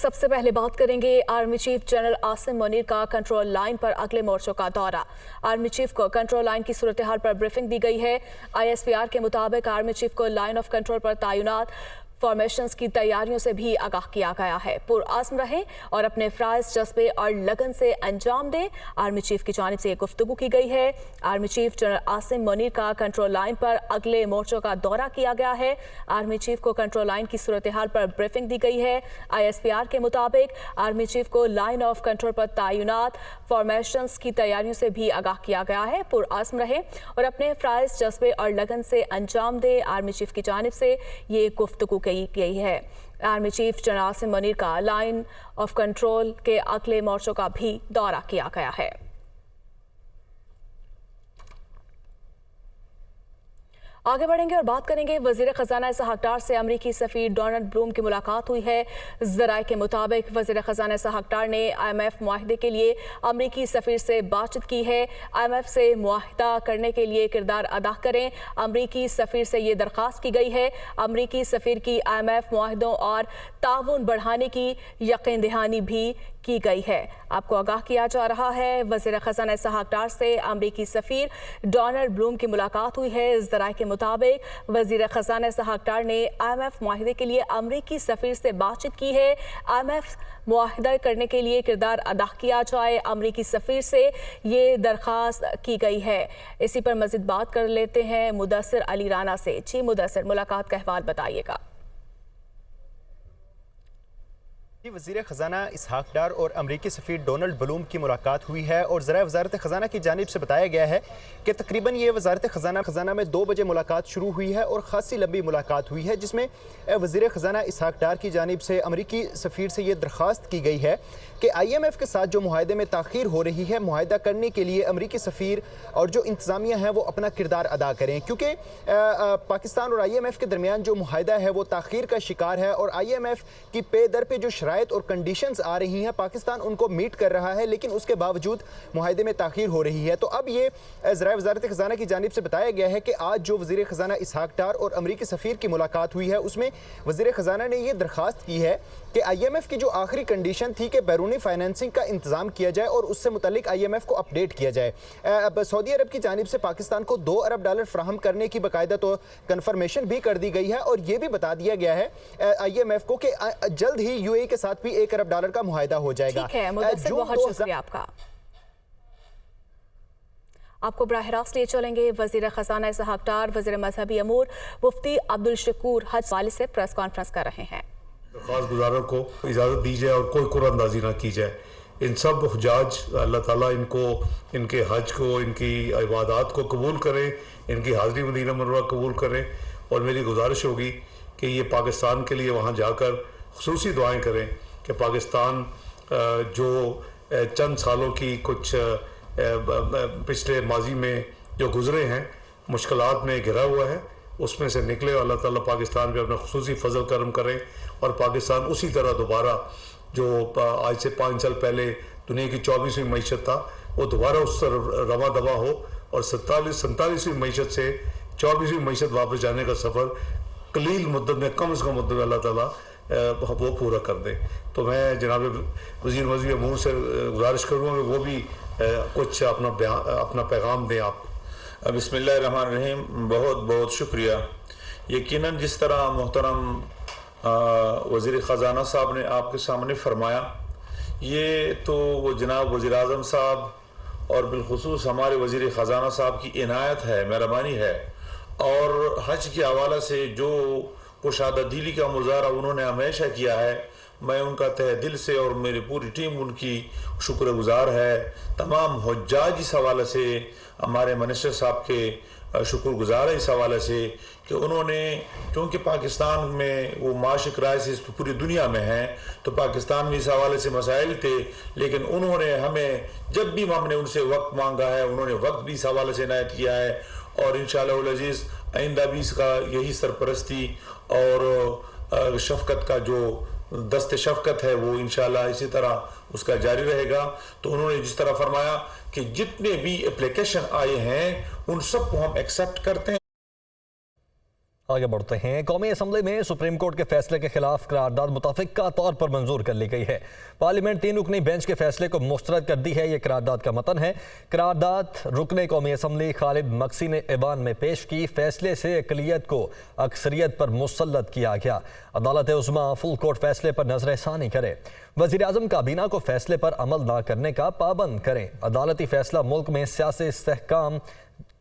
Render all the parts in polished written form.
سب سے پہلے بات کریں گے army chief general Asim Munir کا کنٹرول لائن پر اگلے مورچوں کا دورہ۔ آرمی چیف کو کنٹرول لائن کی صورتحال پر بریفنگ دی گئی ہے۔ ISPR کے مطابق آرمی چیف کو لائن آف کنٹرول پر تعینات فارمیشنز کی تیاریوں سے بھی آگاہ کیا گیا ہے۔ پرعزم رہیں اور اپنے فرائض جذبے اور لگن سے انجام دیں، آرمی چیف کی جانب سے یہ گفتگو کی گئی ہے۔ Army chief general Asim Munir کا کنٹرول لائن پر اگلے مورچوں کا دورہ کیا گیا ہے۔ آرمی چیف کو کنٹرول لائن کی صورتحال پر بریفنگ دی گئی ہے۔ ISPR کے مطابق آرمی چیف کو لائن آف کنٹرول پر تعینات فارمیشنز کی تیاریوں سے بھی آگاہ کیا گیا ہے۔ پرعزم رہیں اور اپنے فرائض جذبے اور لگن سے انجام دیں، آرمی چیف کی جانب سے یہ گفتگو کی گئی ہے۔ Army chief general Asim Munir کا لائن آف کنٹرول کے اگلے مورچوں کا بھی دورہ کیا گیا ہے۔ آگے بڑھیں گے اور بات کریں گے وزیر خزانہ اسحاق ڈار سے امریکی سفیر ڈونلڈ بلوم کی ملاقات ہوئی ہے۔ ذرائع کے مطابق وزیر خزانہ اسحاق ڈار نے IMF معاہدے کے لیے امریکی سفیر سے بات چیت کی ہے۔ IMF سے معاہدہ کرنے کے لیے کردار ادا کریں، امریکی سفیر سے یہ درخواست کی گئی ہے۔ امریکی سفیر کی IMF معاہدوں اور تعاون بڑھانے کی یقین دہانی بھی کی گئی ہے۔ آپ کو آگاہ کیا جا رہا ہے وزیر خزانہ اسحاق ڈار سے امریکی سفیر ڈونلڈ بلوم کی ملاقات ہوئی ہے۔ ذرائع کے مطابق وزیر خزانہ اسحاق ڈار نے IMF معاہدے کے لیے امریکی سفیر سے بات چیت کی ہے۔ IMF معاہدہ کرنے کے لیے کردار ادا کیا جائے، امریکی سفیر سے یہ درخواست کی گئی ہے۔ اسی پر مزید بات کر لیتے ہیں مدثر علی رانا سے۔ جی مدثر، ملاقات کا احوال بتائیے گا۔ وزیر خزانہ اسحاق ڈار اور امریکی سفیر ڈونلڈ بلوم کی ملاقات ہوئی ہے اور ذرائع وزارت خزانہ کی جانب سے بتایا گیا ہے کہ تقریباً یہ وزارت خزانہ میں 2 بجے ملاقات شروع ہوئی ہے اور خاصی لمبی ملاقات ہوئی ہے، جس میں وزیر خزانہ اسحاق ڈار کی جانب سے امریکی سفیر سے یہ درخواست کی گئی ہے کہ IMF کے ساتھ جو معاہدے میں تاخیر ہو رہی ہے، معاہدہ کرنے کے لیے امریکی سفیر اور جو انتظامیہ ہیں وہ اپنا کردار ادا کریں، کیونکہ پاکستان اور IMF کے درمیان جو معاہدہ ہے وہ تاخیر کا شکار ہے اور IMF کی پے در پہ جو شرائط اور کنڈیشنز آ رہی ہیں پاکستان ان کو میٹ کر رہا ہے، لیکن اس کے باوجود معاہدے میں تاخیر ہو رہی ہے۔ تو اب یہ ذرائع وزارت خزانہ کی جانب سے بتایا گیا ہے کہ آج جو وزیر خزانہ اسحاق ڈار اور امریکی سفیر کی ملاقات ہوئی ہے اس میں وزیر خزانہ نے یہ درخواست کی ہے کہ IMF کی جو آخری کنڈیشن تھی کہ بیرونی فائنینسنگ کا انتظام کیا جائے اور اس سے متعلق IMF کو اپڈیٹ کیا جائے۔ سعودی عرب کی جانب سے پاکستان کو $2 ارب فراہم کرنے کی باقاعدہ تو کنفرمیشن بھی کر دی گئی ہے اور یہ بھی بتا دیا گیا ہے IMF کو کہ جلد ہی UAE کے ساتھ بھی $1 ارب کا معاہدہ ہو جائے گا۔ ٹھیک ہے مدثر، بہت شکریہ آپ کا۔ آپ کو براہ راست لے چلیں گے وزیر خزانہ اسحاق ڈار، وزیر مذہبی امور مفتی عبدالشکور حج والد سے پریس کانفرنس کر رہے ہیں۔ درخواست گزاروں کو اجازت دی جائے اور کوئی قرآن اندازی نہ کی جائے۔ ان سب حجاج اللہ تعالیٰ ان کے حج کو، ان کی عبادات کو قبول کرے، ان کی حاضری مدینہ منورہ قبول کرے، اور میری گزارش ہوگی کہ یہ پاکستان کے لیے وہاں جا کر خصوصی دعائیں کریں کہ پاکستان جو چند سالوں کی کچھ پچھلے ماضی میں جو گزرے ہیں مشکلات میں گھرا ہوا ہے اس میں سے نکلے، اور اللہ تعالیٰ پاکستان پہ اپنا خصوصی فضل کرم کرے اور پاکستان اسی طرح دوبارہ جو آج سے 5 سال پہلے دنیا کی 24ویں معیشت تھا وہ دوبارہ اس طرف رواں دواں ہو اور 47ویں معیشت سے 24ویں معیشت واپس جانے کا سفر قلیل مدت میں، کم از کم مدت میں اللہ تعالیٰ وہ پورا کر دے۔ تو میں جناب وزیر مذہبی امور سے گزارش کروں گا کہ وہ بھی کچھ اپنا پیغام دیں۔ آپ بسم اللہ الرحمن الرحیم، بہت بہت شکریہ۔ یقیناً جس طرح محترم وزیر خزانہ صاحب نے آپ کے سامنے فرمایا، یہ تو وہ جناب وزیر اعظم صاحب اور بالخصوص ہمارے وزیر خزانہ صاحب کی عنایت ہے، مہربانی ہے، اور حج کے حوالے سے جو کشادہ دلی کا مظاہرہ انہوں نے ہمیشہ کیا ہے، میں ان کا تہ دل سے اور میری پوری ٹیم ان کی شکر گزار ہے۔ تمام حجاج اس حوالے سے ہمارے منسٹر صاحب کے شکر گزار ہے اس حوالے سے کہ انہوں نے، کیونکہ پاکستان میں وہ معاشی کرائسس پوری دنیا میں ہیں تو پاکستان میں اس حوالے سے مسائل تھے، لیکن انہوں نے ہمیں جب بھی ہم نے ان سے وقت مانگا ہے انہوں نے وقت بھی اس حوالے سے عنایت کیا ہے، اور انشاءاللہ العزیز آئندہ بھی اس کا یہی سرپرستی اور شفقت کا جو دست شفقت ہے وہ انشاءاللہ اسی طرح اس کا جاری رہے گا۔ تو انہوں نے جس طرح فرمایا کہ جتنے بھی اپلیکیشن آئے ہیں ان سب کو ہم ایکسپٹ کرتے ہیں۔ आगे बढ़ते हैं। कौमी असम्बली में सुप्रीम कोर्ट के फैसले के खिलाफ करारदाद मुतफ़िक़ा तौर पर मंजूर कर ली गई है। पार्लियामेंट 3 रुकनी बेंच के फैसले को मुस्तरद कर दी है। ये करारदाद का मतन है। करारदाद रुकने कौमी असम्बली खालिद मक्सी ने ऐवान में पेश की। फैसले से अक़लियत को अक्सरियत पर मुसल्लत किया गया। अदालत उज़्मा फुल कोर्ट फैसले पर नज़रसानी करे। वज़ीर आज़म काबीना को फैसले पर अमल ना करने का पाबंद करें। अदालती फैसला मुल्क में सियासी इस्तेहकाम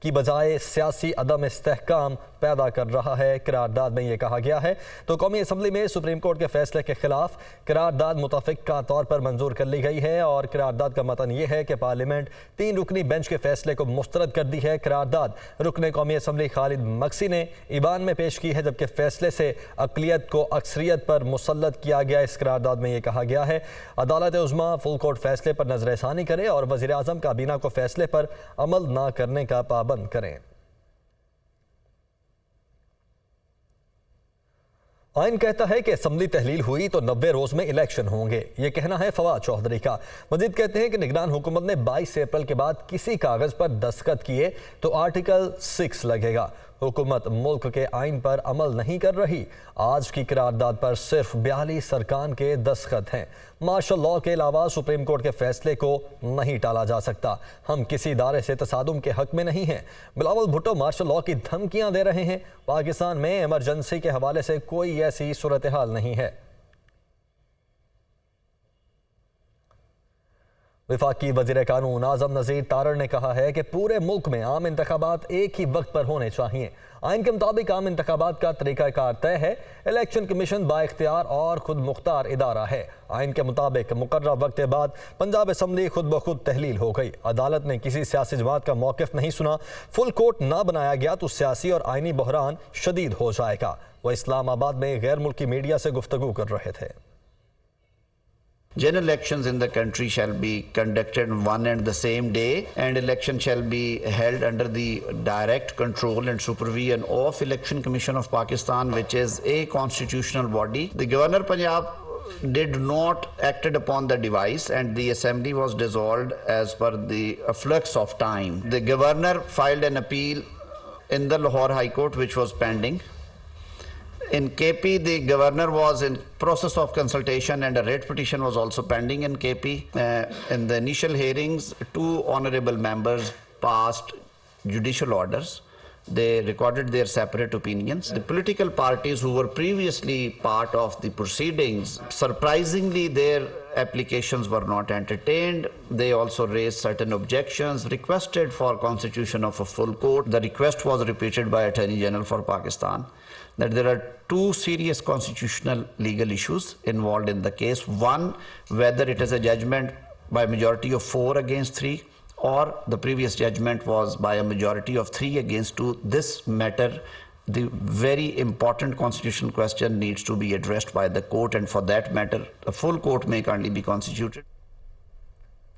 की बजाय सियासी अदम इस्तेहकाम पैदा कर रहा है। करारदाद में ये कहा गया है तो कौमी असम्बली में सुप्रीम कोर्ट के फैसले के खिलाफ करारदाद मुतफ़िक़ा तौर पर मंजूर कर ली गई है और करारदाद का मतन ये है कि पार्लियामेंट 3 रुकनी बेंच के फैसले को मुस्तरद कर दी है। करारदाद रुकने कौमी असम्बली खालिद मक्सी ने ईवान में पेश की है, जबकि फैसले से अक़लियत को अक्सरियत पर मुसल्लत किया गया। इस करारदाद में ये कहा गया है अदालत उज़्मा फुल कोर्ट फैसले पर नज़रसानी करे और वज़ीर आज़म काबीना को फैसले पर अमल ना करने का पाबंद करें। आइन कहता है कि असम्बली तहलील हुई तो 90 रोज में इलेक्शन होंगे। ये कहना है फवाद चौधरी का। मजीद कहते हैं कि निगरान हुकूमत ने 22 अप्रैल के बाद किसी कागज पर दस्तखत किए तो आर्टिकल 6 लगेगा। हुकूमत मुल्क के आइन पर अमल नहीं कर रही। आज की करारदाद पर सिर्फ 42 अरकान के दस्तखत हैं। मार्शल लॉ के अलावा सुप्रीम कोर्ट के फैसले को नहीं टाला जा सकता। हम किसी इदारे से तसादुम के हक में नहीं हैं। बिलावल भुट्टो मार्शल लॉ की धमकियां दे रहे हैं। पाकिस्तान में एमरजेंसी के हवाले से कोई ऐसी सूरत हाल नहीं है। वफाकी वज़ीर कानून आज़म नज़ीर तारड़ ने कहा है कि पूरे मुल्क में आम इंतखाबात एक ही वक्त पर होने चाहिए। आइन के मुताबिक आम इंतखाबात का तरीक़ाकार तय है। इलेक्शन कमीशन बाइख्तियार और खुद मुख्तार इदारा है। आइन के मुताबिक मुकर्रर वक्त के बाद पंजाब असम्बली खुद ब खुद तहलील हो गई। अदालत ने किसी सियासी जमात का मौक़िफ़ नहीं सुना। फुल कोर्ट ना बनाया गया तो सियासी और आइनी बहरान शदीद हो जाएगा। वह इस्लामाबाद में गैर मुल्की मीडिया से गुफ्तगू कर रहे थे। General elections in the country shall be conducted one and the same day, and election shall be held under the direct control and supervision of Election Commission of Pakistan, which is a constitutional body. The Governor Punjab did not acted upon the device and the assembly was dissolved as per the flux of time. The governor filed an appeal in the Lahore High Court which was pending. In KP, the governor was in process of consultation and a writ petition was also pending in KP. In the initial hearings, 2 honorable members passed judicial orders. They recorded their separate opinions. The political parties who were previously part of the proceedings, surprisingly, their applications were not entertained. They also raised certain objections, requested for constitution of a full court. The request was repeated by Attorney General for Pakistan that there are 2 serious constitutional legal issues involved in the case. One, whether it is a judgment by majority of 4 against 3 or the previous judgment was by a majority of 3 against 2. This matter, the very important constitutional question, needs to be addressed by the court, and for that matter a full court may currently be constituted.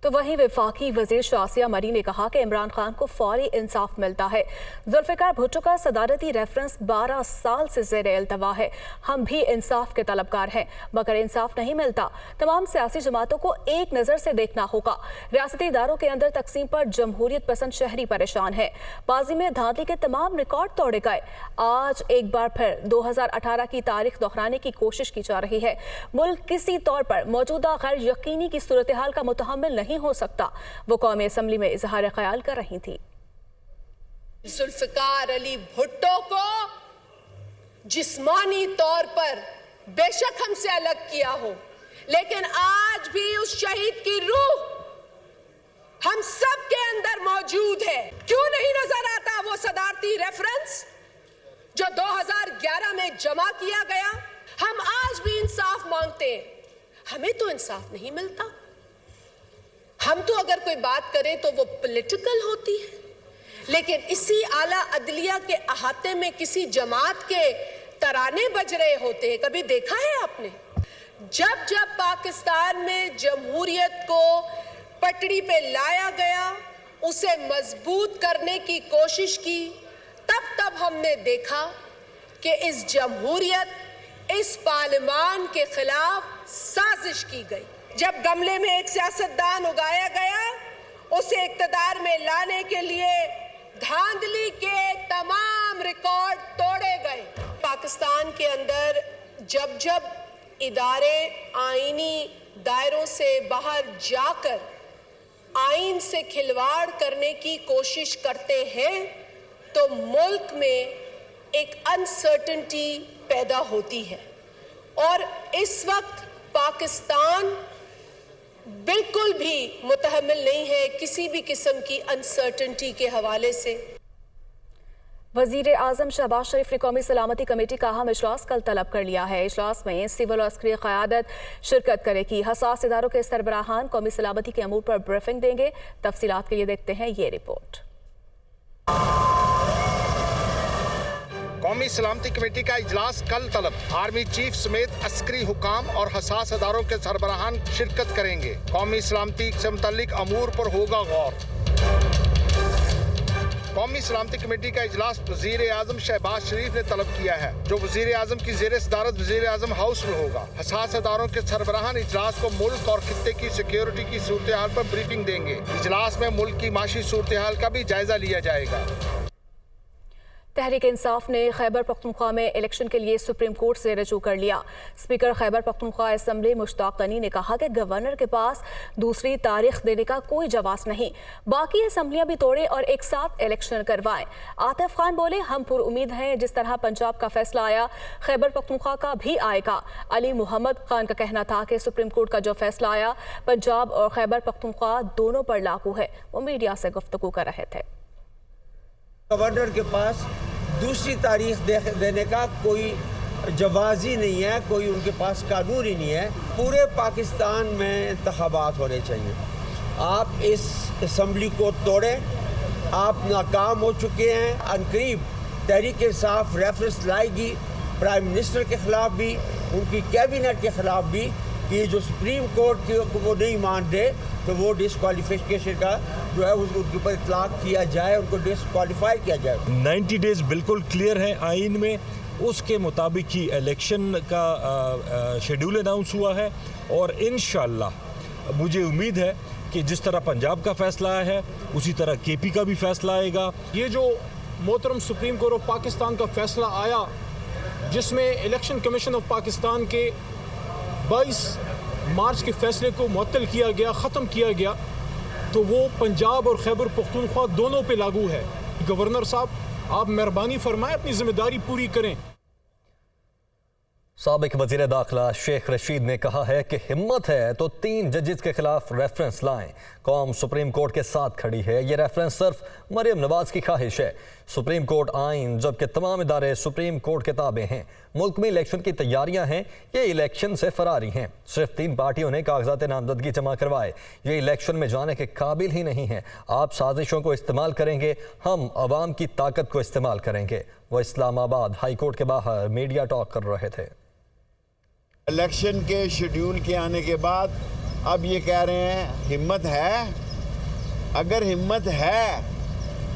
तो वहीं वफाकी वजीर शासिया मरी ने कहा कि इमरान खान को फौरी इंसाफ मिलता है। जुल्फ़िकार भुट्टो का सदारती रेफरेंस 12 साल से ज़ेरे अल्तवा है। हम भी इंसाफ के तलबगार हैं, मगर इंसाफ नहीं मिलता। तमाम सियासी जमातों को एक नज़र से देखना होगा। रियासती इदारों के अंदर तकसीम पर जमहूरियत पसंद शहरी परेशान है। बाजी में धांधली के तमाम रिकॉर्ड तोड़े गए। आज एक बार फिर 2018 की तारीख दोहराने की कोशिश की जा रही है। मुल्क किसी तौर पर मौजूदा गैर यकीनी की सूरत हाल का मुतहम्मिल नहीं हो सकता। वो कौमी असम्बली में इजहार ख्याल कर रही थी। जुल्फ़िकार अली भुट्टो को जिस्मानी तौर पर बेशक हमसे अलग किया हो, लेकिन आज भी उस शहीद की रूह हम सब के अंदर मौजूद है। क्यों नहीं नजर आता वो सदारती रेफरेंस जो 2011 में जमा किया गया? हम आज भी इंसाफ मांगते हैं, हमें तो इंसाफ नहीं मिलता। हम तो अगर कोई बात करें तो वो पॉलिटिकल होती है, लेकिन इसी आला अदलिया के अहाते में किसी जमात के तराने बज रहे होते हैं। कभी देखा है आपने? जब जब पाकिस्तान में जमहूरियत को पटड़ी पे लाया गया, उसे मजबूत करने की कोशिश की, तब तब हमने देखा कि इस जमहूरियत, इस पार्लियामान के खिलाफ साजिश की गई। जब गमले में एक सियासतदान उगाया गया, उसे इक्तदार में लाने के लिए धांधली के तमाम रिकॉर्ड तोड़े गए। पाकिस्तान के अंदर जब जब इदारे आईनी दायरों से बाहर जाकर आइन से खिलवाड़ करने की कोशिश करते हैं तो मुल्क में एक अनसर्टेनिटी पैदा होती है और इस वक्त पाकिस्तान बिल्कुल भी मुतहम्मिल नहीं है किसी भी किस्म की अनसर्टेनिटी के हवाले से। वजीर आजम शहबाज शरीफ ने कौमी सलामती कमेटी का अहम इजलास कल तलब कर लिया है। इजलास में सिविल और अस्करी क़यादत शिरकत करेगी। हसास इदारों के सरबराहान कौमी सलामती के अमूर पर ब्रीफिंग देंगे। तफसीलात के लिए देखते हैं ये रिपोर्ट। कौमी सलामती कमेटी का इजलास कल तलब। आर्मी चीफ समेत अस्करी हुकाम और हसास अदारों के सरबराहान शिरकत करेंगे। कौमी सलामती से मुतल्लिक अमूर पर होगा गौर। कौमी सलामती कमेटी का इजलास वजीर आजम शहबाज शरीफ ने तलब किया है, जो वजीर आजम की ज़ेर सदारत वजीर आजम हाउस में होगा। हसास अदारों के सरबराहान इजलास को मुल्क और खित्ते की सिक्योरिटी की सूरत हाल पर ब्रीफिंग देंगे। इजलास में मुल्क की माशी सूरत हाल का भी जायजा लिया जाएगा। तहरीक इंसाफ ने खैबर पख्तूनख्वा में इलेक्शन के लिए सुप्रीम कोर्ट से रजू कर लिया। स्पीकर खैबर पख्तूनख्वा असम्बली मुश्ताक गनी ने कहा कि गवर्नर के पास दूसरी तारीख देने का कोई जवाब नहीं, बाकी असम्बलियां भी तोड़े और एक साथ इलेक्शन करवाएं। आतिफ खान बोले, हम पुरुमीद हैं, जिस तरह पंजाब का फैसला आया खैबर पख्तूनख्वा का भी आएगा। अली मोहम्मद खान का कहना था कि सुप्रीम कोर्ट का जो फैसला आया पंजाब और खैबर पख्तूनख्वा दोनों पर लागू है। वो मीडिया से गुफ्तगू कर रहे थे। गवर्नर के पास दूसरी तारीख देने का कोई जवाज़ ही नहीं है, कोई उनके पास कानून ही नहीं है। पूरे पाकिस्तान में इंतखाबात होने चाहिए। आप इस असम्बली को तोड़ें, आप नाकाम हो चुके हैं। अनकरीब तहरीक इंसाफ रेफरेंस लाएगी प्राइम मिनिस्टर के ख़िलाफ़ भी, उनकी कैबिनेट के ख़िलाफ़ भी, कि जो सुप्रीम कोर्ट की वो नहीं मान दे तो वो डिसक्वालिफिकेशन का जो है उनके ऊपर इतलाक किया जाए, उनको डिसक्वालीफाई किया जाए। 90 डेज बिल्कुल क्लियर है आइन में, उसके मुताबिक ही इलेक्शन का शेड्यूल अनाउंस हुआ है और इंशाअल्लाह मुझे उम्मीद है कि जिस तरह पंजाब का फैसला आया है उसी तरह केपी का भी फैसला आएगा। ये जो मोहतरम सुप्रीम कोर्ट ऑफ पाकिस्तान का फैसला आया जिसमें इलेक्शन कमीशन ऑफ पाकिस्तान के 22 मार्च के फैसले को मुअत्तल किया गया, ख़त्म किया गया, तो वो पंजाब और खैबर पख्तूनख्वा दोनों पे लागू है। गवर्नर साहब, आप मेहरबानी फरमाएं, अपनी जिम्मेदारी पूरी करें। साबिक वज़ीर दाखिला शेख रशीद ने कहा है कि हिम्मत है तो 3 जजेस के खिलाफ रेफरेंस लाएं। कौम सुप्रीम कोर्ट के साथ खड़ी है। ये रेफरेंस सिर्फ मरियम नवाज की ख्वाहिश है। सुप्रीम कोर्ट आइन, जबकि तमाम इदारे सुप्रीम कोर्ट के ताबे हैं। मुल्क में इलेक्शन की तैयारियां हैं, ये इलेक्शन से फरारी हैं। सिर्फ 3 पार्टियों ने कागजात नामजदगी जमा करवाए। ये इलेक्शन में जाने के काबिल ही नहीं है। आप साजिशों को इस्तेमाल करेंगे, हम अवाम की ताकत को इस्तेमाल करेंगे। वो इस्लामाबाद हाई कोर्ट के बाहर मीडिया टॉक कर रहे थे। इलेक्शन के शेड्यूल के आने के बाद अब ये कह रहे हैं हिम्मत है। अगर हिम्मत है,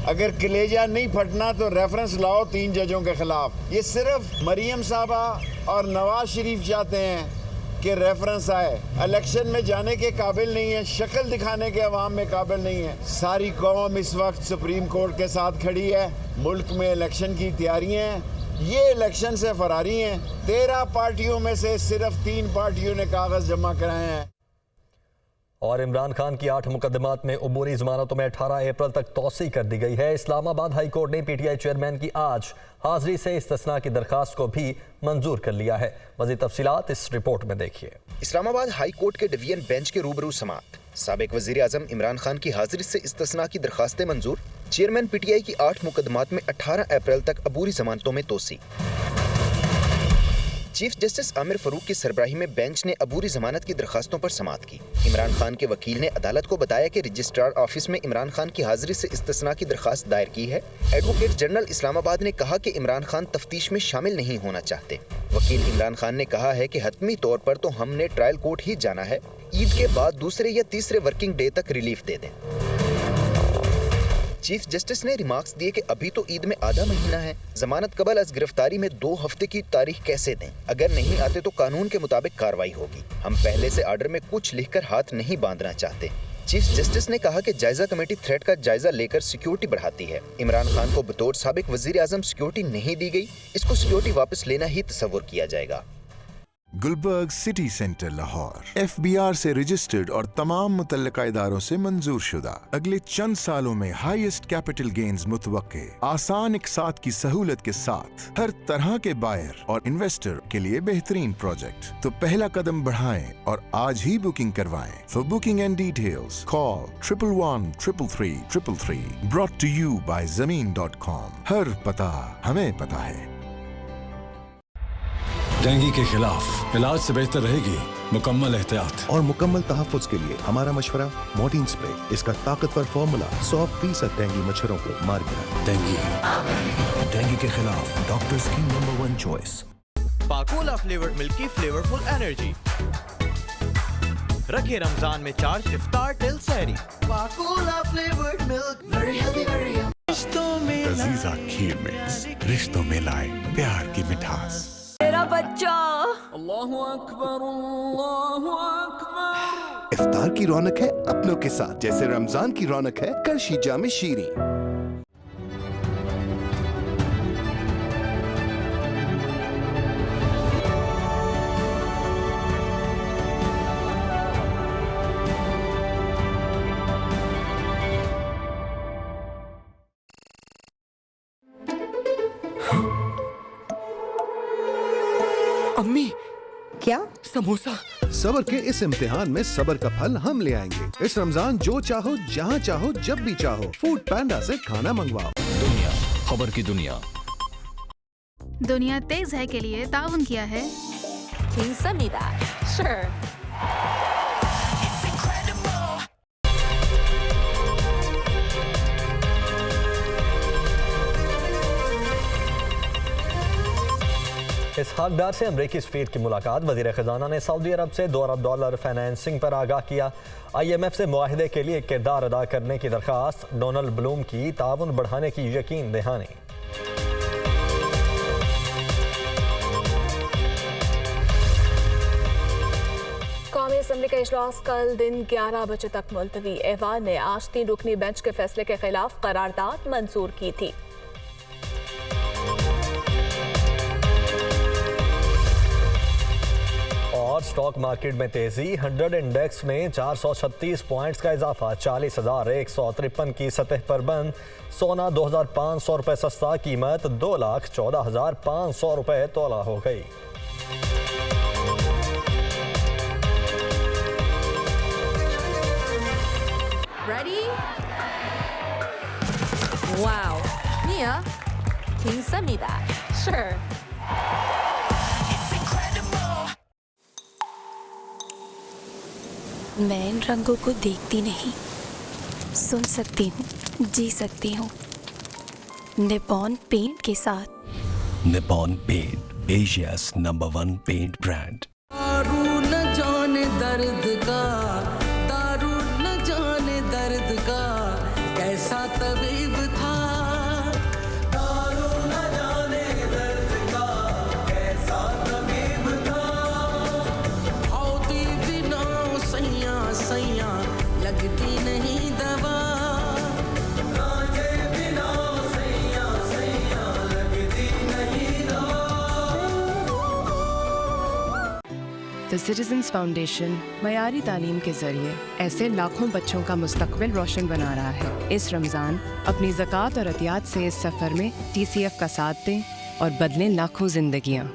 अगर कलेजा नहीं फटना तो रेफरेंस लाओ 3 जजों के खिलाफ। ये सिर्फ मरियम साहबा और नवाज शरीफ चाहते हैं कि रेफरेंस आए। इलेक्शन में जाने के काबिल नहीं है, शक्ल दिखाने के अवाम में काबिल नहीं है। सारी कौम इस वक्त सुप्रीम कोर्ट के साथ खड़ी है। मुल्क में इलेक्शन की तैयारियां हैं, ये इलेक्शन से फरारी हैं। 13 पार्टियों में से सिर्फ 3 पार्टियों ने कागज जमा कराए हैं। और इमरान खान की 8 मुकदमात में अबूरी जमानतों में 18 अप्रैल तक तौसी कर दी गई है। इस्लामाबाद हाई कोर्ट ने पीटीआई चेयरमैन की आज हाजिरी से इस्तिस्ना की दरखास्त को भी मंजूर कर लिया है। मज़ीद तफसीलात इस रिपोर्ट में देखिए। इस्लामाबाद हाई कोर्ट के डिवीजन बेंच के रूबरू समाअत। साबिक वज़ीर आज़म इमरान खान की हाजिरी से इस्तिस्ना की दरखास्तें मंजूर। चेयरमैन पीटीआई की 8 मुकदमात में 18 अप्रैल तक अबूरी जमानतों में तोसी। चीफ जस्टिस आमिर फरूक की सरबराही में बेंच ने अबूरी जमानत की दरखास्तों पर समाअत की। इमरान खान के वकील ने अदालत को बताया कि रजिस्ट्रार ऑफिस में इमरान खान की हाजिरी से इस्तिस्ना की दरखास्त दायर की है। एडवोकेट जनरल इस्लामाबाद ने कहा कि इमरान खान तफ्तीश में शामिल नहीं होना चाहते। वकील इमरान खान ने कहा है कि हतमी तौर पर तो हमने ट्रायल कोर्ट ही जाना है, ईद के बाद दूसरे या तीसरे वर्किंग डे तक रिलीफ दे दें। चीफ जस्टिस ने रिमार्क्स दिए कि अभी तो ईद में आधा महीना है, जमानत कबल अज गिरफ्तारी में 2 हफ्ते की तारीख कैसे दें? अगर नहीं आते तो कानून के मुताबिक कार्रवाई होगी। हम पहले से आर्डर में कुछ लिखकर हाथ नहीं बांधना चाहते। चीफ जस्टिस ने कहा कि जायजा कमेटी थ्रेट का जायजा लेकर सिक्योरिटी बढ़ाती है। इमरान खान को बतौर साबिक वजीर आजम सिक्योरिटी नहीं दी गई, इसको सिक्योरिटी वापस लेना ही तसव्वुर किया जाएगा। Gulberg city centre Lahore FBR से रजिस्टर्ड और तमाम मुतल्लिका इदारों से मंजूर शुदा। अगले चंद सालों में हाईएस्ट कैपिटल गेन्स मुतवक्के, आसान इकसात की सहूलत के साथ हर तरह के बायर और इन्वेस्टर के लिए बेहतरीन प्रोजेक्ट। तो पहला कदम बढ़ाएं और आज ही बुकिंग करवाएं। For booking and details call 111-333-333 brought to you by ज़मीन.com। हर पता हमें पता है। डेंगू के खिलाफ इलाज से बेहतर रहेगी मुकम्मल एहतियात और मुकम्मल तहफ़्फ़ुज़ के लिए हमारा मशवरा मोर्टीन स्प्रे। इसका ताकतवर फॉर्मूला 100% डेंगू मच्छरों को मार गिरा। डेंगू के खिलाफ डॉक्टर्स की number 1 choice. Pakola flavoured milk की फ्लेवरफुल एनर्जी। रखे रमजान में चार्ज इफ्तार टिल सहरी। Pakola flavoured milk very healthy very रिश्तों में लजीजा खीर मिक्स रिश्तों में लाए प्यार की मिठास। मेरा बच्चा। अल्लाहु अकबर अल्लाहु अकबर। इफ्तार की रौनक है अपनों के साथ, जैसे रमजान की रौनक है करशी जामे शीरी। अम्मी क्या? समोसा। सबर के इस इम्तिहान में सबर का फल हम ले आएंगे। इस रमजान जो चाहो जहाँ चाहो जब भी चाहो फूड पैंडा से खाना मंगवाओ। दुनिया खबर की दुनिया। दुनिया तेज है के लिए ताउन किया है Sure. इसहाक डार से अमरीकी सफीर की मुलाकात। वजीर खजाना ने सऊदी अरब से $2 अरब फाइनेंसिंग पर आगाह किया। IMF से मुआहदे के लिए किरदार अदा करने की दरख्वास्त। डोनाल्ड ब्लूम की ताउन बढ़ाने की यकीन दहानी। कौमी असम्बली का इजलास कल दिन 11 बजे तक मुलतवी। ऐवान ने आज 3 रुकनी बेंच के फैसले के खिलाफ करारदाद मंजूर की थी। और स्टॉक मार्केट में तेजी। 100 इंडेक्स में 436 पॉइंट्स का इजाफा। 40,153 की सतह पर बंद। सोना 2,500 रुपये सस्ता, कीमत 2,14,500 रुपये तोला हो गई। Ready? Wow. Mia, 감사합니다. Sure. मैं इन रंगों को देखती नहीं, सुन सकती हूँ, जी सकती हूँ। निपॉन पेंट के साथ। निपॉन पेंट, एशिया's #1 पेंट ब्रांड। दारू न जाने दर्द का, दारू न जाने दर्द का, कैसा तबीब था। दारू न जाने दर्द का, कैसा तबीब था। होती बिना सैया सैया लगती नहीं दवा। बिना सैया सैया लगती नहीं दवा। द सिटीजन्स फाउंडेशन मयारी तालीम के जरिए ऐसे लाखों बच्चों का मुस्तकबिल रोशन बना रहा है। इस रमज़ान अपनी ज़कात और अतियात से इस सफ़र में TCF का साथ दें और बदलें लाखों जिंदगियाँ।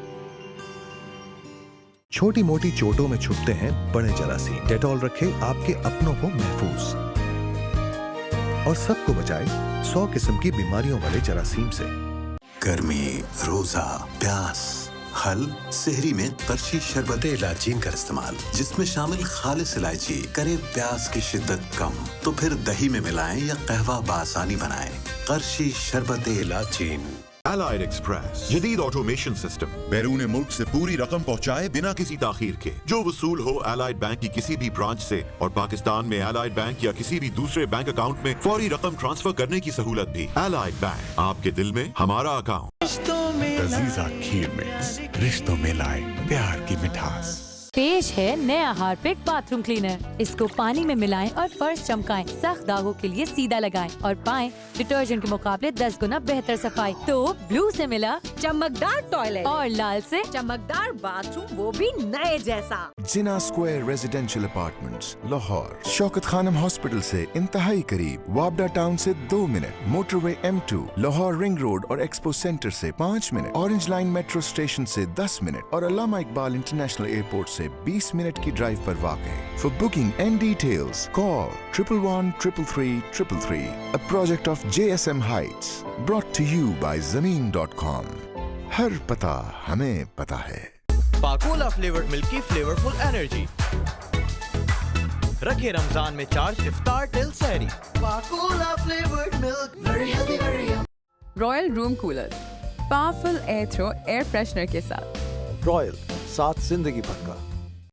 छोटी मोटी चोटों में छुपते हैं बड़े जरासीम। डेटॉल रखे आपके अपनों को महफूज और सबको बचाए 100 किस्म की बीमारियों वाले जरासीम से। गर्मी, रोजा, प्यास, हल, सेहरी में तरशी शरबत इलायची का इस्तेमाल, जिसमें शामिल खालिस इलायची करे प्यास की शिद्दत कम। तो फिर दही में मिलाएं या कहवा बासानी बनाएं। करशी शरबत इलायची। Allied Express जदीद ऑटोमेशन सिस्टम बैरून मुल्क से पूरी रकम पहुंचाए बिना किसी ताखीर के। जो वसूल हो Allied बैंक की किसी भी ब्रांच से और पाकिस्तान में Allied बैंक या किसी भी दूसरे बैंक अकाउंट में फौरी रकम ट्रांसफर करने की सहूलत भी। Allied बैंक, आपके दिल में हमारा अकाउंट। लजीजा खीर मिक्स रिश्तों में लाए प्यार की मिठास। पेश है नया हार्पिक बाथरूम क्लीनर। इसको पानी में मिलाएं और फर्श चमकाएं। सख्त दागों के लिए सीधा लगाएं और पाएं डिटर्जेंट के मुकाबले 10 गुना बेहतर सफाई। तो ब्लू से मिला चमकदार टॉयलेट और लाल से चमकदार बाथरूम, वो भी नए जैसा। Jinnah square residential apartments, Lahore. Shaukat Khanum hospital से इंतहाई करीब, वाबडा टाउन से 2 minute, motorway M2, Lahore ring road और एक्सपो सेंटर से 5 minute, orange line metro station से 10 मिनट और अल्लामा इकबाल इंटरनेशनल एयरपोर्ट से 20 मिनट की ड्राइव पर वाक़। For booking and details call 111-333-333, a project of JSM Heights, brought to you by Zameen.com। हर पता हमें पता है। पाकोला फ्लेवर्ड मिल्क की फ्लेवरफुल एनर्जी। रखे रमजान में चार्ज इफ्तार टिल सहरी। Pakola flavored milk, very healthy, very yummy। Royal room cooler, powerful air throw air freshener के साथ। रॉयल, साथ जिंदगी भर का।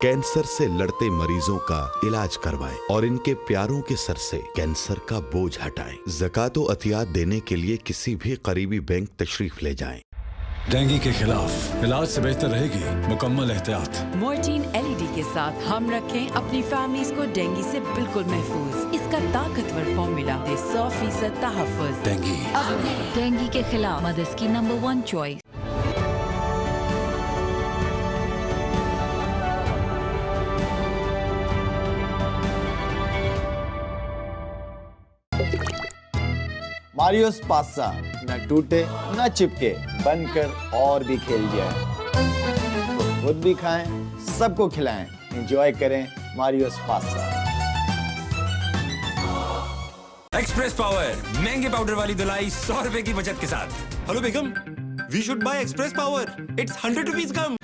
कैंसर से लड़ते मरीजों का इलाज करवाएं और इनके प्यारों के सर से कैंसर का बोझ हटाएं। ज़कात व अतियात देने के लिए किसी भी करीबी बैंक तशरीफ ले जाएं। डेंगू के खिलाफ इलाज से बेहतर रहेगी मुकम्मल एहतियात। मोर्टीन LED के साथ हम रखें अपनी फैमिलीज को डेंगू से बिल्कुल महफूज। इसका ताकतवर फॉर्मूला दे 100% तहफ़्फ़ुज़। डेंगू के खिलाफ मदद की नंबर 1 चॉइस। मारियोस पास्ता न टूटे न चिपके, बनकर और भी खेल जाए। तो खुद भी खाएं, सबको खिलाएं, एंजॉय करें मारियोस पास्ता। एक्सप्रेस पावर, महंगे पाउडर वाली धुलाई 100 रुपए की बचत के साथ। हेलो बेगम, we should buy Express Power, it's 100 rupees कम।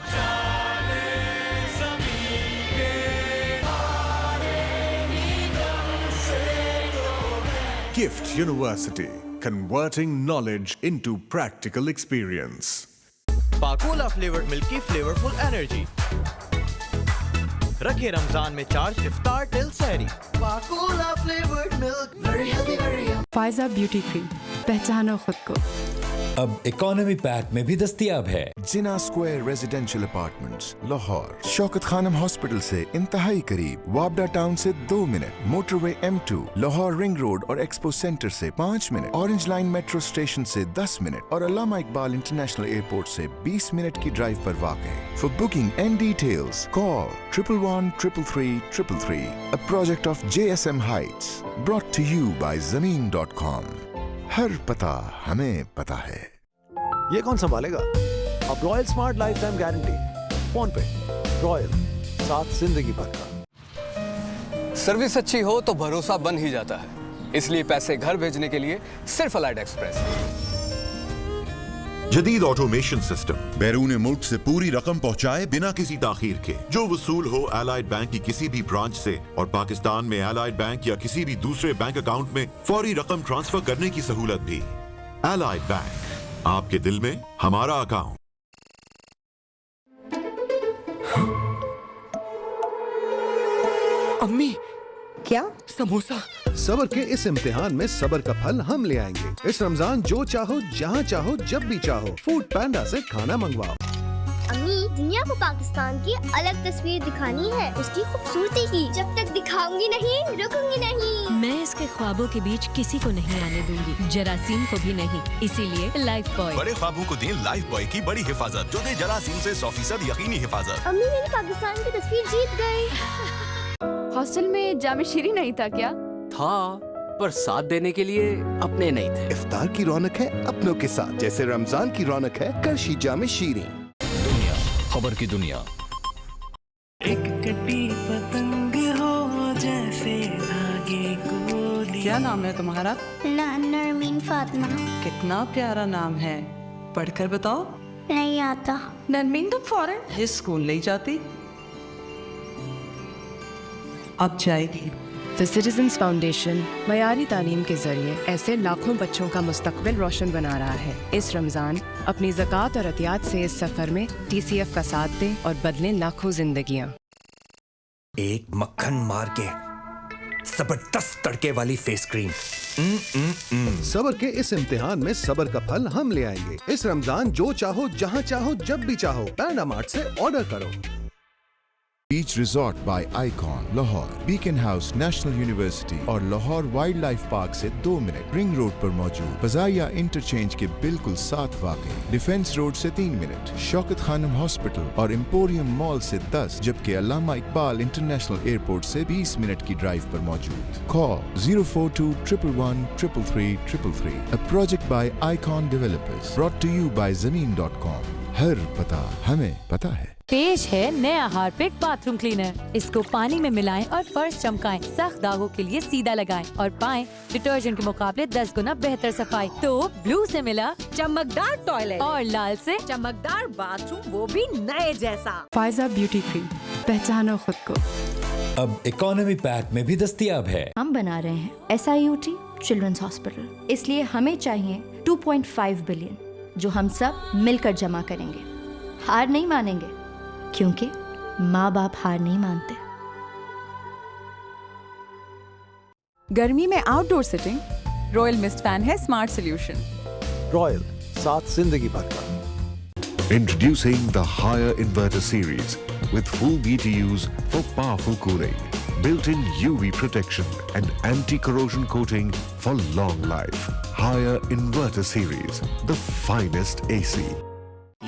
Gift University, converting knowledge into practical experience। Pakola flavoured milk की फ्लेवरफुल एनर्जी। रखे रमजान में चार्ज इफ्तार टिल सहरी। Pakola flavored milk, very healthy, very yummy। Faiza beauty cream, पहचानो खुद को। अब इकोनॉमी पैक में भी दस्तयाब है। Jinnah square residential apartments, Lahore. Shaukat Khanum hospital से इंतहाई करीब, वाबडा टाउन से 2 minute, motorway M2, Lahore ring road और एक्सपो सेंटर से 5 minute, orange line metro station से 10 मिनट और अल्लामा इकबाल इंटरनेशनल एयरपोर्ट से 20 मिनट की ड्राइव पर वाक़। For booking and details call 111-333-333, a project of JSM Heights, brought to you by Zameen.com। हर पता हमें पता है। ये कौन संभालेगा? अब royal smart life time guarantee phone पे। रॉयल, साथ जिंदगी भर का। सर्विस अच्छी हो तो भरोसा बन ही जाता है, इसलिए पैसे घर भेजने के लिए सिर्फ अलाइड एक्सप्रेस। जदीद ऑटोमेशन सिस्टम बैरून मुल्क से पूरी रकम पहुंचाए बिना किसी ताखीर के, जो वसूल हो एलाइड बैंक की किसी भी ब्रांच से और पाकिस्तान में एलाइड बैंक या किसी भी दूसरे बैंक अकाउंट में फौरी रकम ट्रांसफर करने की सहूलत भी। एलाइड बैंक, आपके दिल में हमारा अकाउंट। अम्मी, क्या? समोसा। सबर के इस इम्तिहान में सबर का फल हम ले आएंगे। इस रमजान जो चाहो, जहाँ चाहो, जब भी चाहो, फूड पैंडा से खाना मंगवाओ। अम्मी, दुनिया को पाकिस्तान की अलग तस्वीर दिखानी है, उसकी खूबसूरती की। जब तक दिखाऊंगी नहीं, रुकूंगी नहीं। मैं इसके ख्वाबों के बीच किसी को नहीं आने दूंगी, जरासीम को भी नहीं। इसीलिए लाइफ बॉय। बड़े ख्वाबों को दें लाइफ बॉय की बड़ी हिफाजत, जो दे जरासीम से 100% यकीनी हिफाजत। अम्मी, मैंने पाकिस्तान की तस्वीर जीत गई। हॉस्टल में जामे शीरी नहीं था क्या? था, पर साथ देने के लिए अपने नहीं थे। इफ्तार की रौनक है अपनों के साथ, जैसे रमजान की रौनक है करशी जामे शीरी। दुनिया, खबर की दुनिया। एक कटी पतंग हो जैसे धागे को। क्या नाम है तुम्हारा? नरमीन फातिमा। कितना प्यारा नाम है, पढ़कर बताओ। नहीं आता। नरमीन, तुम फौरन स्कूल नहीं जाती? अब जाएगी। द सिटीजन्स फाउंडेशन मयारी तालीम के जरिए ऐसे लाखों बच्चों का मुस्तकबिल रोशन बना रहा है। इस रमज़ान अपनी ज़कात और अतियात से इस सफ़र में TCF का साथ दें और बदलें लाखों जिंदगियाँ। एक मक्खन मार के जबरदस्त तड़के वाली फेस क्रीम। सबर के इस इम्तिहान में सबर का फल हम ले आएंगे। इस रमजान जो चाहो, जहाँ चाहो, जब भी चाहो, पैंडा मार्ट से ऑर्डर करो। Beach resort by Icon Lahore, Beaconhouse National University और लाहौर वाइल्ड लाइफ पार्क से 2 मिनट, रिंग रोड पर मौजूद फजाइया इंटरचेंज के बिल्कुल साथ वाक़, डिफेंस रोड से 3 मिनट, शौकत खानम हॉस्पिटल और एम्पोरियम मॉल से 10, जबकि अल्लामा इकबाल इंटरनेशनल एयरपोर्ट से 20 मिनट की ड्राइव पर मौजूद। Call 042 111 333 333, a project by Icon Developers, brought to you by Zameen.com। हर पता हमें पता है। पेश है नया हार्पिक बाथरूम क्लीनर। इसको पानी में मिलाएं और फर्श चमकाएं, सख्त दागों के लिए सीधा लगाएं और पाएं डिटर्जेंट के मुकाबले 10 गुना बेहतर सफाई। तो ब्लू से मिला चमकदार टॉयलेट और लाल से चमकदार बाथरूम, वो भी नए जैसा। फायजा ब्यूटी क्रीम, पहचानो खुद को। अब इकोनॉमी पैक में भी दस्तयाब है। हम बना रहे हैं SIUT चिल्ड्रंस हॉस्पिटल, इसलिए हमें चाहिए 2.5 बिलियन, जो हम सब मिलकर जमा करेंगे। हार नहीं मानेंगे, क्योंकि माँ बाप हार नहीं मानते। गर्मी में outdoor sitting, royal mist fan है स्मार्ट सॉल्यूशन। रॉयल, साथ जिंदगी भर का। Introducing the Higher Inverter Series with full BTUs for powerful cooling, built-in UV protection and anti-corrosion coating for long life. Higher Inverter Series, the finest AC.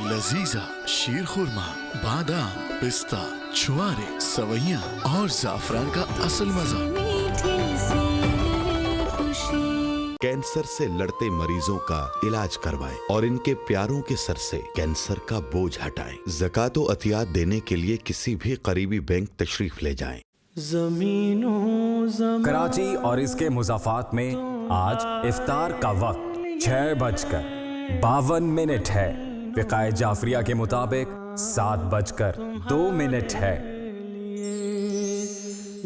Lazeeza, शीर खुरमा, बादाम, पिस्ता, छुआरे, सवैयां और जाफरान का असल मजा। कैंसर से लड़ते मरीजों का इलाज करवाएं और इनके प्यारों के सर से कैंसर का बोझ हटाएं। ज़कात व अतियात देने के लिए किसी भी करीबी बैंक तशरीफ ले जाएं। कराची और इसके मुज़ाफ़ात में आज इफ्तार का वक्त 6:52 है। फ़िक़ाए जाफरिया के मुताबिक 7:02 है।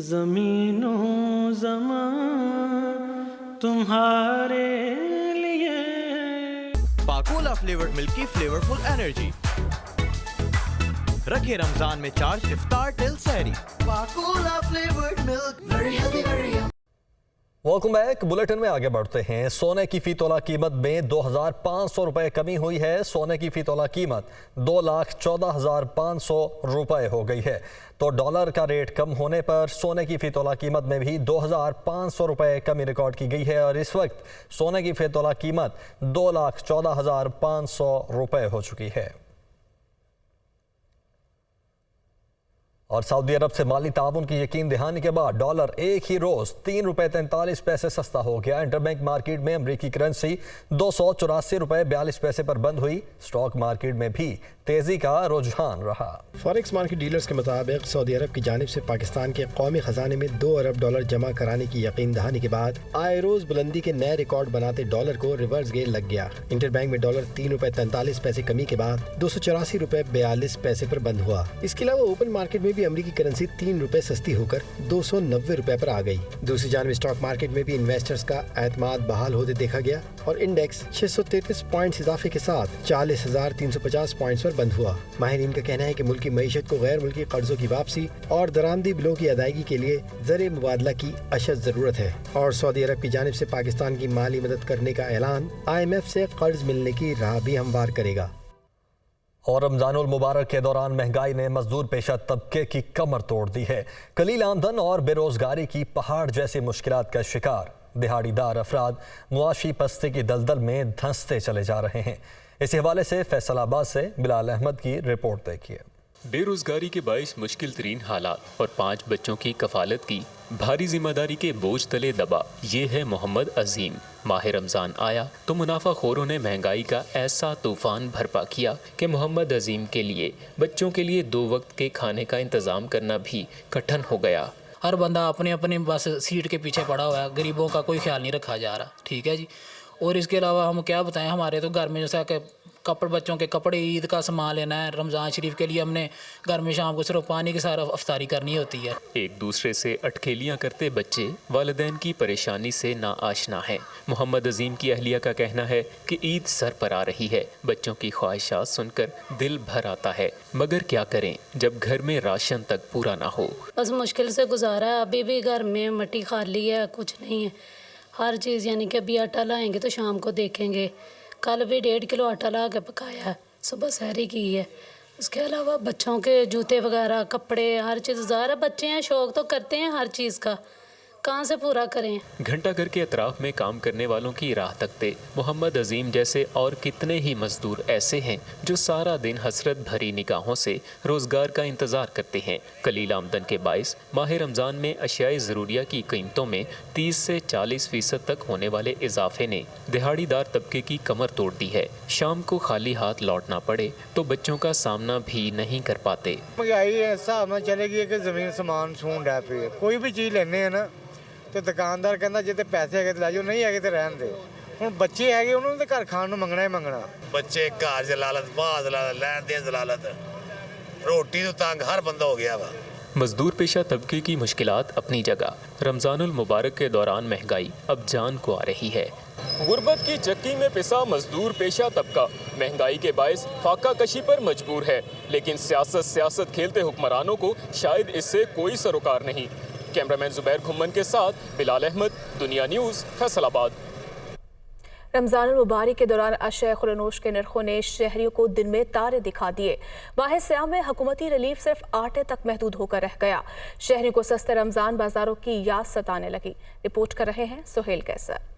ज़मीनो ज़मान तुम्हारे लिए। पाकोला फ्लेवर्ड मिल्क की फ्लेवरफुल एनर्जी। रखे रमजान में चार्ज इफ्तार टिल सहरी। Pakola flavoured milk, very healthy, very yummy. Welcome back. Bulletin में आगे बढ़ते हैं। सोने की फी तोला कीमत में 2,500 रुपए कमी हुई है। सोने की फी तोला कीमत 2,14,500 रुपए हो गई है। तो डॉलर का रेट कम होने पर सोने की फी तोला कीमत में भी 2,500 रुपए कमी रिकॉर्ड की गई है और इस वक्त सोने की फी तोला कीमत 2,14,500 रुपए हो चुकी है। और सऊदी अरब से माली ताउन की यकीन दहानी के बाद डॉलर एक ही रोज 3 रुपए 43 पैसे सस्ता हो गया। इंटरबैंक मार्केट में अमरीकी करेंसी 284 रुपए 42 पैसे पर बंद हुई। स्टॉक मार्केट में भी तेजी का रुझान रहा। फॉरेक्स मार्केट डीलर्स के मुताबिक सऊदी अरब की जानिब से पाकिस्तान के कौमी खजाने में 2 अरब डॉलर जमा कराने की यकीन दहानी के बाद आए रोज बुलंदी के नए रिकॉर्ड बनाते डॉलर को रिवर्स गेयर लग गया। इंटरबैंक में डॉलर 3 रुपए 43 पैसे कमी के बाद 284 रुपए 42 पैसे पर बंद हुआ। इसके अलावा ओपन मार्केट में भी अमरीकी करेंसी 3 रुपए सस्ती होकर 290 रुपए पर आ गई। दूसरी जानिब स्टॉक मार्केट में भी इन्वेस्टर्स का एतमाद बहाल होते देखा गया और इंडेक्स 633 पॉइंट्स इजाफे के साथ 40,350 पॉइंट्स पर बंद हुआ। माहिरीन का कहना है कि मुल्की मईशत को गैर मुल्की कर्जों की वापसी और दरामदी बिलों की अदायगी के लिए ज़र मुबादला की अशद ज़रूरत है और सऊदी अरब की जानिब से पाकिस्तान की माली मदद करने का ऐलान IMF से कर्ज मिलने की राह भी हमवार करेगा। और रमजानुल मुबारक के दौरान महंगाई ने मजदूर पेशा तबके की कमर तोड़ दी है। कलील आमदन और बेरोजगारी की पहाड़ जैसी मुश्किलात का शिकार दिहाड़ीदार अफराद मुआशी पस्ती की दलदल में धंसते चले जा रहे हैं। इसी हवाले से फैसलाबाद से बिलाल अहमद की रिपोर्ट देखिए। बेरोजगारी के बाइस मुश्किल तरीन हालात और 5 बच्चों की कफालत की भारी जिम्मेदारी के बोझ तले दबा ये है मोहम्मद अजीम। माह रमज़ान आया तो मुनाफाखोरों ने महंगाई का ऐसा तूफान भरपा किया कि मोहम्मद अजीम के लिए बच्चों के लिए 2 वक्त के खाने का इंतज़ाम करना भी कठिन हो गया। हर बंदा अपने अपने बस सीट के पीछे पड़ा हुआ है, गरीबों का कोई ख्याल नहीं रखा जा रहा। ठीक है जी। और इसके अलावा हम क्या बताएं, हमारे तो घर में जैसा कि बच्चों के कपड़े, ईद का सामान लेना है, रमज़ान शरीफ के लिए हमने घर में शाम को सिर्फ पानी के साथ अफ्तारी करनी होती है। एक दूसरे से अटखेलियाँ करते बच्चे वालिदैन की परेशानी से ना आशना हैं। मोहम्मद अजीम की अहलिया का कहना है कि ईद सर पर आ रही है, बच्चों की ख्वाहिशात सुनकर दिल भर आता है, मगर क्या करें जब घर में राशन तक पूरा ना हो। बस मुश्किल से गुजारा है। अभी भी घर में मट्टी खाली है, कुछ नहीं है। हर चीज़ यानी कि अभी आटा लाएंगे तो शाम को देखेंगे। कल भी 1.5 किलो आटा ला के पकाया है, सुबह सहरी की है। اس کے علاوہ بچوں کے جوتے وغیرہ کپڑے ہر چیز ظاہر ہے بچے ہیں شوق تو کرتے ہیں ہر چیز کا کہاں سے پورا کریں. گھنٹہ گھر کے اطراف میں کام کرنے والوں کی راہ تکتے محمد عظیم جیسے اور کتنے ہی مزدور ایسے ہیں جو سارا دن حسرت بھری نگاہوں سے روزگار کا انتظار کرتے ہیں. قلیل آمدن کے باعث ماہ رمضان میں اشیاء ضروریہ کی قیمتوں میں 30 سے 40% تک ہونے والے اضافے نے دہاڑی دار طبقے کی کمر توڑ دی ہے. شام کو خالی ہاتھ لوٹنا پڑے تو بچوں کا سامنا بھی نہیں کر پاتے. مہنگائی ایسا میں چلے گی کہ زمین سامان سون ڈے پی کوئی بھی چیز لینے ہیں نا تو دکاندار کہنا جی پیسے ہے تو لے جاؤ نہیں ہے تو رہن دے. ہوں بچے ہے انہوں نے گھر کھان منگنا ہی منگنا. بچے گھر جلالت باہر جلالت لین دین جلالت روٹی تو تنگ ہر بندہ ہو گیا وا. مزدور پیشہ طبقے کی مشکلات اپنی جگہ. رمضان المبارک کے دوران مہنگائی اب جان کو آ رہی ہے. غربت کی چکی میں پسا مزدور پیشہ طبقہ مہنگائی کے باعث فاقہ کشی پر مجبور ہے. لیکن سیاست کھیلتے حکمرانوں کو شاید اس سے کوئی سروکار نہیں. کیمرامین زبیر گھمن کے ساتھ بلال احمد، دنیا نیوز، فیصل آباد. رمضان المبارک کے دوران اشیاء خورنوش کے نرخوں نے شہریوں کو دن میں تارے دکھا دیے. ماہ سیام میں حکومتی ریلیف صرف آٹے تک محدود ہو کر رہ گیا. شہریوں کو سستے رمضان بازاروں کی یاد ستانے لگی. رپورٹ کر رہے ہیں سہیل کیسر.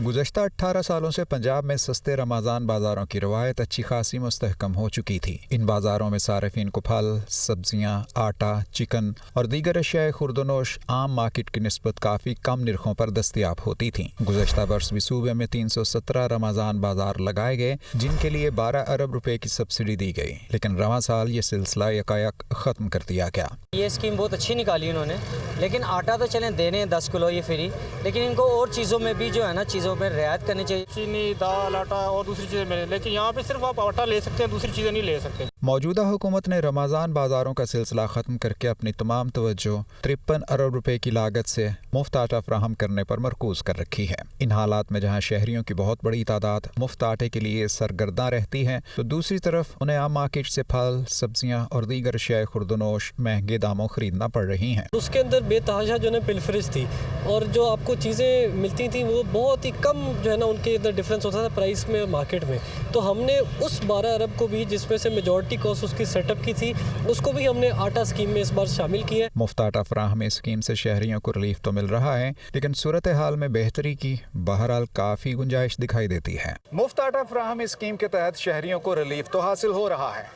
گزشتہ 18 سالوں سے پنجاب میں سستے رمضان بازاروں کی روایت اچھی خاصی مستحکم ہو چکی تھی. ان بازاروں میں صارفین کو پھل، سبزیاں، آٹا، چکن اور دیگر اشیاء خوردونوش عام مارکیٹ کی نسبت کافی کم نرخوں پر دستیاب ہوتی تھیں. گزشتہ برس بھی صوبے میں 317 رمضان بازار لگائے گئے جن کے لیے 12 ارب روپے کی سبسڈی دی گئی. لیکن رواں سال یہ سلسلہ یکایک ختم کر دیا گیا. یہ اسکیم بہت اچھی نکالی انہوں نے، لیکن آٹا تو چلیں دینے 10 کلو یہ فری، لیکن ان کو اور چیزوں میں بھی جو ہے نا چیزوں پہ رعایت کرنی چاہیے. چینی، دال، آٹا اور دوسری چیزیں ملیں، لیکن یہاں پہ صرف آپ آٹا لے سکتے ہیں، دوسری چیزیں نہیں لے سکتے. موجودہ حکومت نے رمضان بازاروں کا سلسلہ ختم کر کے اپنی تمام توجہ 53 ارب روپے کی لاگت سے مفت آٹا فراہم کرنے پر مرکوز کر رکھی ہے. ان حالات میں جہاں شہریوں کی بہت بڑی تعداد مفت آٹے کے لیے سرگرداں رہتی ہے تو دوسری طرف انہیں عام مارکیٹ سے پھل، سبزیاں اور دیگر اشیاء خوردونوش مہنگے داموں خریدنا پڑ رہی ہیں. اس کے اندر بے تحاشا جو ہے پلفریج تھی اور جو آپ کو چیزیں ملتی تھیں وہ بہت ہی کم جو ہے نا ان کے اندر ڈفرینس ہوتا تھا پرائس میں مارکیٹ میں. تو ہم نے اس 12 ارب کو بھی جس میں سے میجورٹی کاسٹ اس کی سیٹ اپ کی تھی اس کو بھی ہم نے آٹا اسکیم میں اس بار شامل کیا ہے. مفت آٹا فراہمی اسکیم سے شہریوں کو ریلیف تو مل رہا ہے لیکن صورتحال میں بہتری کی بہرحال کافی گنجائش دکھائی دیتی ہے. مفت آٹا فراہمی اسکیم کے تحت شہریوں کو ریلیف تو حاصل ہو رہا ہے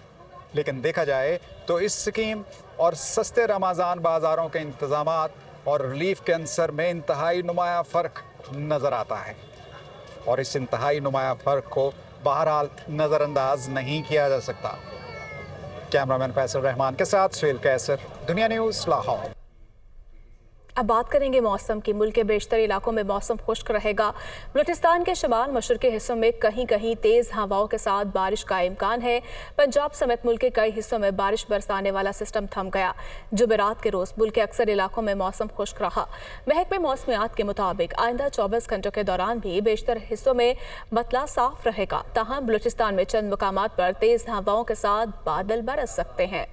لیکن دیکھا جائے تو اس اسکیم اور سستے رمضان بازاروں کے انتظامات اور ریلیف کے عنصر میں انتہائی نمایاں فرق نظر آتا ہے اور اس انتہائی نمایاں فرق کو بہرحال نظر انداز نہیں کیا جا سکتا. کیمرامین فیصل رحمان کے ساتھ سہیل کیسر، دنیا نیوز، لاہور. اب بات کریں گے موسم کی. ملک کے بیشتر علاقوں میں موسم خشک رہے گا. بلوچستان کے شمال مشرقی حصوں میں کہیں کہیں تیز ہواؤں کے ساتھ بارش کا امکان ہے. پنجاب سمیت ملک کے کئی حصوں میں بارش برسانے والا سسٹم تھم گیا. جمعرات کے روز ملک کے اکثر علاقوں میں موسم خشک رہا. محکمہ موسمیات کے مطابق آئندہ 24 گھنٹوں کے دوران بھی بیشتر حصوں میں مطلع صاف رہے گا. تاہم بلوچستان میں چند مقامات پر تیز ہواؤں کے ساتھ بادل برس سکتے ہیں.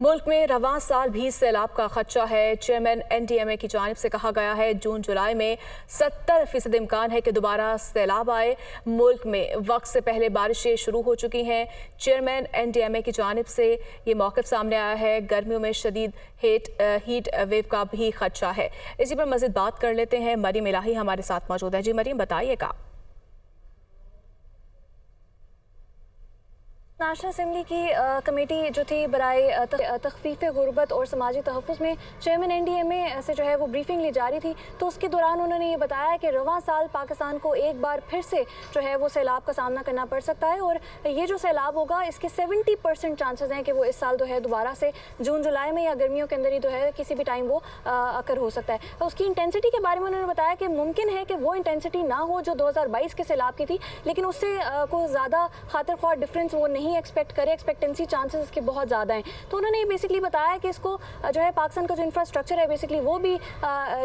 ملک میں رواں سال بھی سیلاب کا خدشہ ہے. چیئرمین NDMA کی جانب سے کہا گیا ہے جون جولائی میں 70% امکان ہے کہ دوبارہ سیلاب آئے. ملک میں وقت سے پہلے بارشیں شروع ہو چکی ہیں. چیئرمین NDMA کی جانب سے یہ موقف سامنے آیا ہے. گرمیوں میں شدید ہیٹ ویو کا بھی خدشہ ہے. اسی پر مزید بات کر لیتے ہیں. مریم الہی ہمارے ساتھ موجود ہے. جی مریم، بتائیے گا. نیشنل اسمبلی کی کمیٹی جو تھی برائے تخفیف غربت اور سماجی تحفظ میں چیئرمین NDMA سے جو ہے وہ بریفنگ لی جا رہی تھی تو اس کے دوران انہوں نے یہ بتایا کہ رواں سال پاکستان کو ایک بار پھر سے جو ہے وہ سیلاب کا سامنا کرنا پڑ سکتا ہے اور یہ جو سیلاب ہوگا اس کے 70% چانسز ہیں کہ وہ اس سال جو ہے دوبارہ سے جون جولائی میں یا گرمیوں کے اندر ہی جو ہے کسی بھی ٹائم وہ اکر ہو سکتا ہے. اس کی انٹینسٹی کے بارے میں انہوں نے بتایا کہ ممکن ہے کہ وہ انٹینسٹی نہ ہو جو 2022 کے سیلاب کی تھی لیکن اس سے کوئی زیادہ خاطر خواہ ڈفرینس وہ نہیں नहीं एक्सपेक्ट करे, एक्सपेक्टेंसी चांसेस इसके बहुत ज़्यादा हैं। तो उन्होंने बेसिकली बताया कि इसको जो है पाकिस्तान का जो इंफ्रास्ट्रक्चर है बेसिकली वो भी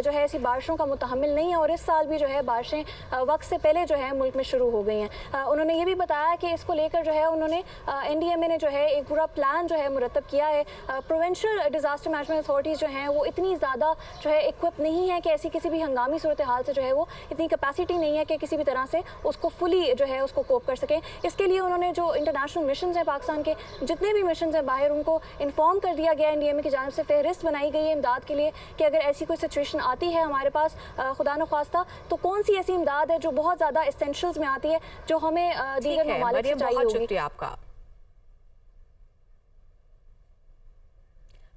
जो है ऐसी बारिशों का मुतहम्मिल नहीं है, और इस साल भी जो है बारिशें वक्त से पहले जो है मुल्क में शुरू हो गई हैं। उन्होंने ये भी बताया कि इसको लेकर जो है उन्होंने NDMA ने जो है एक पूरा प्लान जो है मुरतब किया है। प्रोविंशियल डिज़ास्टर मैनेजमेंट अथॉरिटीज़ जो हैं वो इतनी ज़्यादा जो है इक्विप नहीं है कि ऐसी किसी भी हंगामी सूरत हाल से जो है वो इतनी कैपेसिटी नहीं है कि किसी भी तरह से उसको फुली जो है उसको कोप कर सकें। इसके लिए उन्होंने जो इंटरनेशनल मिशंस हैं पाकिस्तान के जितने भी मिशंस हैं बाहर, उनको इन्फॉर्म कर दिया गया, NDMA की जानिब से फहरिस्त बनाई गई है इमदाद के लिए कि अगर ऐसी कोई सिचुएशन आती है हमारे पास खुदा न ख्वास्ता, तो कौन सी ऐसी इमदाद है जो बहुत ज़्यादा एसेंशियल्स में आती है जो हमें दीगर ममालिक से चाहिए होगी। शुक्रिया आपका,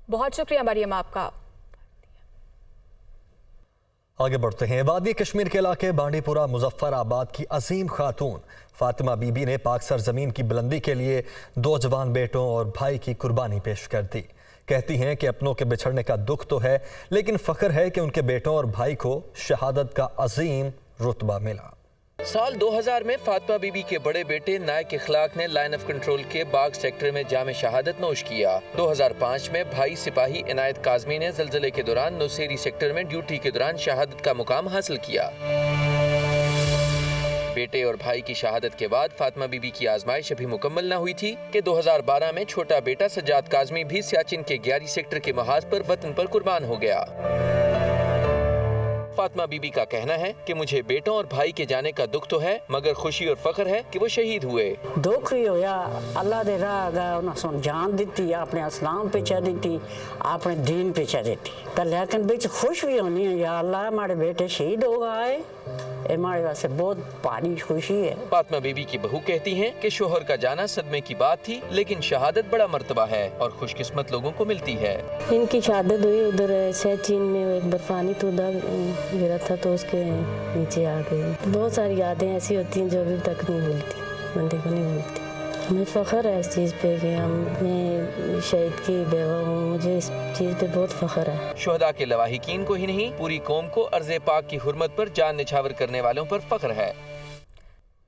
बहुत शुक्रिया मरियम आपका। आगे बढ़ते हैं। वादी कश्मीर के इलाके बांडीपुरा मुजफ्फराबाद की अजीम खातून फातिमा बीबी ने पाक सरजमीन की बुलंदी के लिए 2 जवान बेटों और भाई की कुर्बानी पेश कर दी। कहती हैं कि अपनों के बिछड़ने का दुख तो है, लेकिन फ़ख्र है कि उनके बेटों और भाई को शहादत का अजीम रुतबा मिला। साल 2000 में फातिमा बीबी के बड़े बेटे नायक इखलाक ने लाइन ऑफ कंट्रोल के बाग सेक्टर में जाम शहादत नोश किया। 2005 में भाई सिपाही इनायत काज़मी ने ज़लज़ले के दौरान नौसेरी सेक्टर में ड्यूटी के दौरान शहादत का मुकाम हासिल किया। बेटे और भाई की शहादत के बाद फातिमा बीबी की आजमाइश अभी मुकम्मल न हुई थी कि 2012 में छोटा बेटा सज्जाद काज़मी भी सियाचिन के 11 सेक्टर के महाज पर वतन पर कुर्बान हो गया। फातिमा बीबी का कहना है कि मुझे बेटों और भाई के जाने का दुख तो है, मगर खुशी और फख्र है कि वो शहीद हुए। दुख ही होया, अल्लाह दे राह गा उन्हें जान दी, अपने इस्लाम पीछा दी, अपने दीन पीछा दी, तो लेकिन बीच खुश भी होनी है, या अल्लाह हमारे बेटे शहीद हो गए, हमारे वास्ते बहुत भारी खुशी है। फातिमा बीबी की बहू कहती हैं कि शोहर का जाना सदमे की बात थी, लेकिन शहादत बड़ा मर्तबा है और खुशकिस्मत लोगों को मिलती है। इनकी शहादत हुई उधर सियाचिन में, एक बर्फानी तोदा गिरा था तो उसके नीचे आ गई। बहुत सारी यादें ऐसी होती हैं जो अभी तक नहीं भूलती, बंदे को नहीं भूलती। हमें फ़ख्र है इस चीज़ पे कि मैं शहीद की बेवा हूँ, मुझे इस चीज़ पे बहुत फ़ख्र है। शुहदा के लवाहिकीन को ही नहीं, पूरी कौम को अर्ज़ पाक की हुर्मत पर जान निछावर करने वालों पर फ़ख्र है।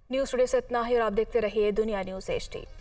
न्यूज़ टुडे से इतना ही और आप देखते रहिए दुनिया न्यूज़ HD।